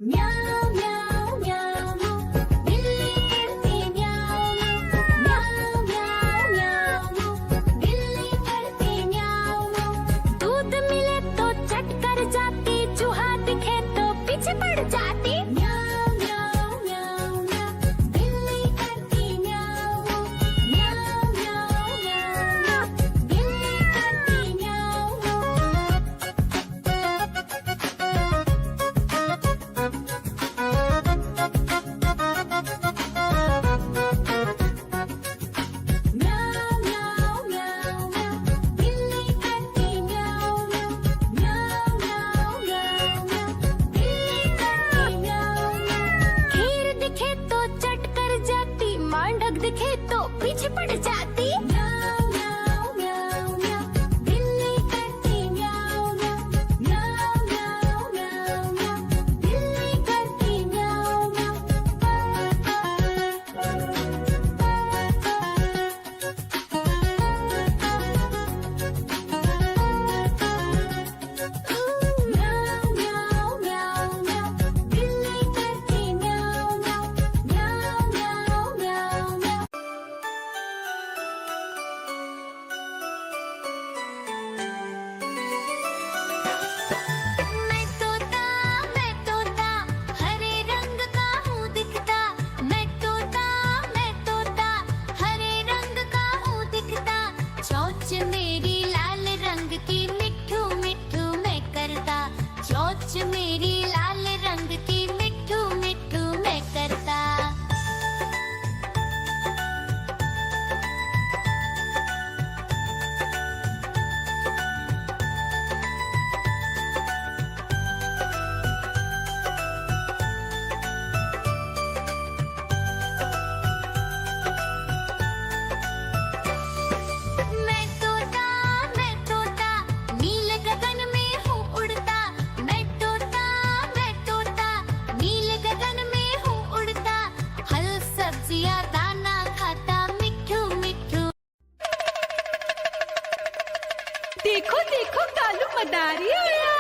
म्याऊं म्याऊं म्याऊं बिल्ली करती म्याऊं म्याऊं म्याऊं म्याऊं बिल्ली करती म्याऊं। दूध मिले तो चट कर जाती, चूहा दिखे तो पीछे पड़ जाती। म्याऊं म्याऊं म्याऊं म्याऊं बिल्ली करती म्याऊं म्याऊं म्याऊं म्याऊं बिल्ली करती म्याऊं। म्याऊं म्याऊं म्याऊं म्याऊं बिल्ली करती म्याऊं म्याऊं म्याऊं म्याऊं म्याऊं बिल्ली करती म्याऊं। खीर दिखे तो चट कर जाती, मांडक दिखे तो पीछे पड़ जाती। म्याऊं म्याऊं म्याऊं म्याऊं बिल्ली करती म्याऊं म्याऊं म्याऊं म्याऊं म्याऊं म्याऊं बिल्ली करती म्याऊं म्याऊं म्याऊं म्याऊं म्याऊं बिल्ली करती म्याऊं म्याऊं म्याऊं म्याऊं म्याऊं म्याऊं। मैं तोता हरे रंग का हूँ दिखता। मैं तोता हरे रंग का हूँ दिखता। चोंच मेरी लाल रंग की मिट्ठू मिट्ठू मैं करता। चोंच मेरी लाल रंग की मिट्ठू मिट्ठू मैं करता। मैं तोता नील गगन में हूँ उड़ता। मैं तोता नील गगन में हूँ उड़ता। फल सब्जियाँ दाना खाता, मिट्ठू मिट्ठू। देखो देखो कालू मदारी आया।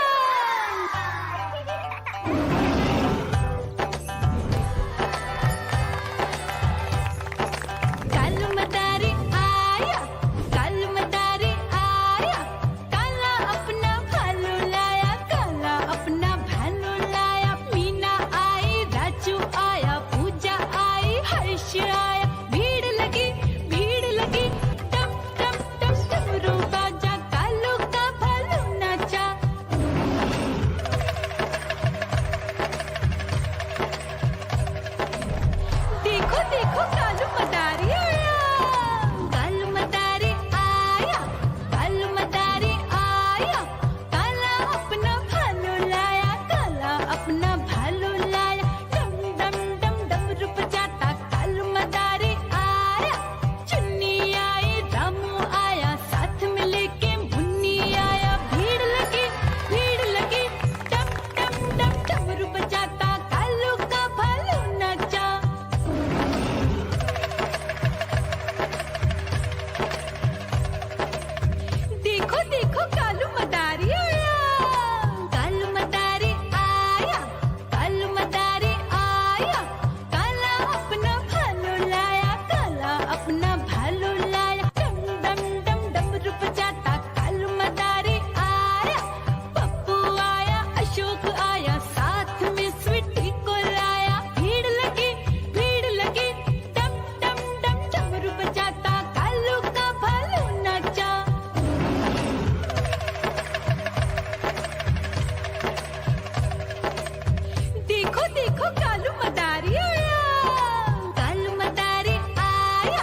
कालू मदारी आया, कालू मदारी आया। काला अपना भालू लाया, काला अपना भालू लाया। मीना आई, राजू आया, पूजा आई, हर्ष आया। भीड़ लगी टम टम टम डमरू बाजा। कालू का भालू नाचा। देखो देखो कालू मदारी आया। कालू मदारी आया, कालू मदारी आया। काला अपना भालू लाया, काला अपना भालू लाया। डम डम डम डमरू बजाता कालू मदारी आया। चुन्नी आई, रामू आया, साथ में लेके मुन्नी आया। भीड़ लगी टम टम डम डमरू बजाता कालू का भालू नाचा। देखो देखो कालू मदारी आया। कालू मदारी आया, कालू मदारी आया। काला अपना भालू लाया, काला अपना भालू लाया। डम डम डम डमरू बजाता कालू मदारी आया। पप्पू आया, अशोक आया, साथ में स्वीटी को लाया। भीड़ लगी टम टम डम डमरू बजाता कालू का भालू नाचा। देखो देखो कालू मदारी आया। कालू मदारी आया,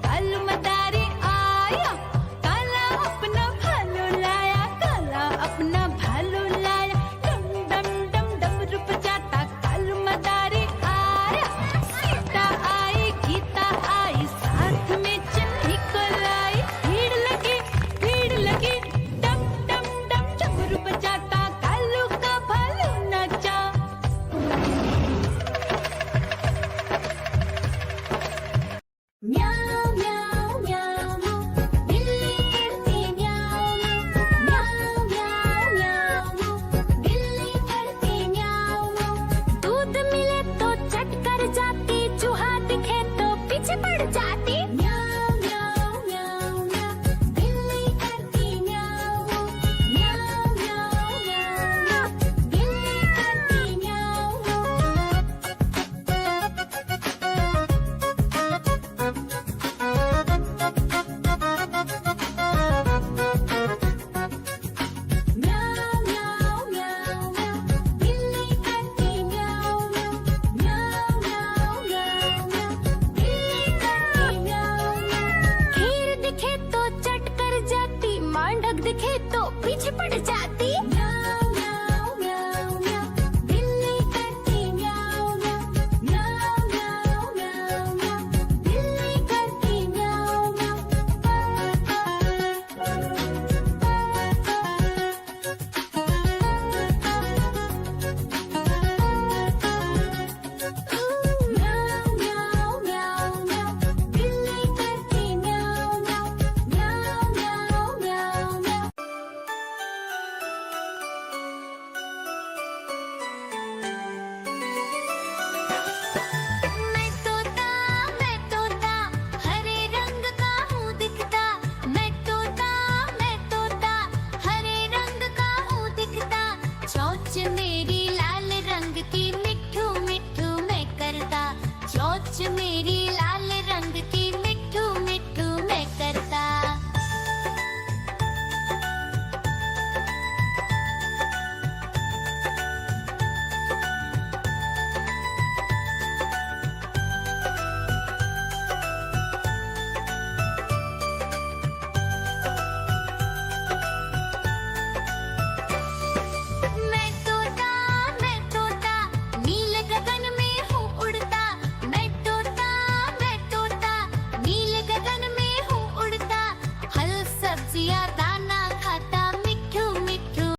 कालू मदारी आया। काला अपना भालू लाया, काला अपना भालू लाया। डम डम डम डमरू बजाता कालू मदारी आया। सीता आई, गीता आई, साथ में चन्नी को लाई। भीड़ लगी टम टम डम डमरू बजाता कालू का भालू नाचा। सब्जियां